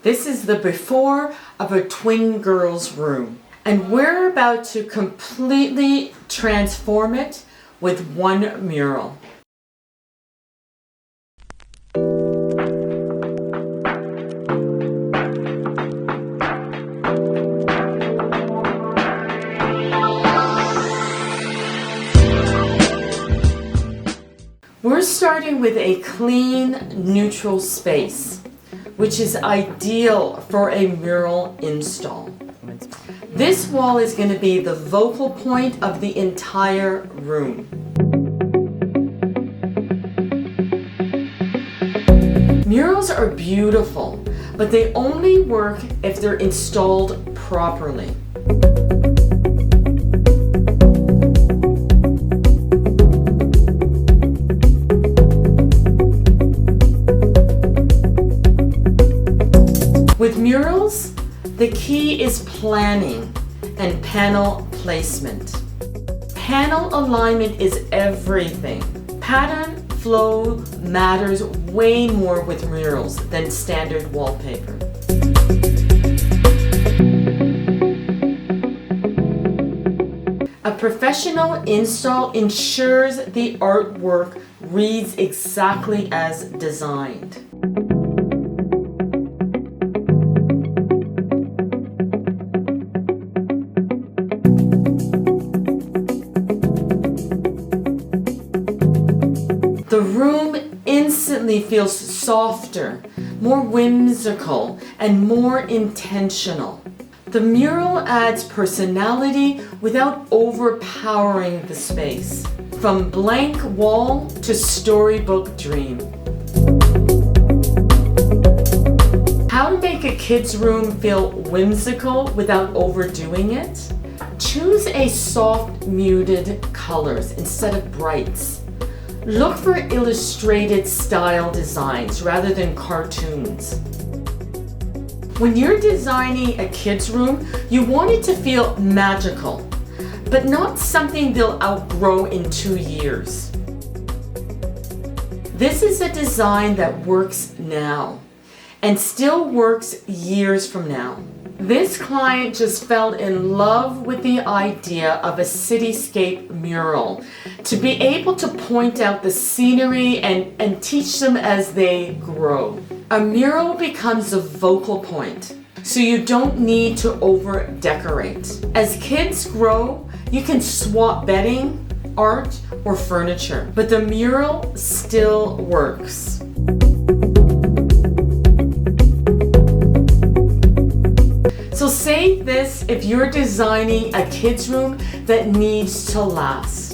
This is the before of a twin girls' room, and we're about to completely transform it with one mural. We're starting with a clean, neutral space, which is ideal for a mural install. This wall is going to be the focal point of the entire room. Murals are beautiful, but they only work if they're installed properly. With murals, the key is planning and panel placement. Panel alignment is everything. Pattern flow matters way more with murals than standard wallpaper. A professional install ensures the artwork reads exactly as designed. The room instantly feels softer, more whimsical, and more intentional. The mural adds personality without overpowering the space. From blank wall to storybook dream. How to make a kid's room feel whimsical without overdoing it? Choose a soft, muted colors instead of brights. Look for illustrated style designs rather than cartoons. When you're designing a kid's room, you want it to feel magical, but not something they'll outgrow in 2 years. This is a design that works now and still works years from now. This client just fell in love with the idea of a cityscape mural to be able to point out the scenery and teach them as they grow. A mural becomes a focal point, so you don't need to over-decorate. As kids grow, you can swap bedding, art, or furniture, but the mural still works. So save this if you're designing a kid's room that needs to last.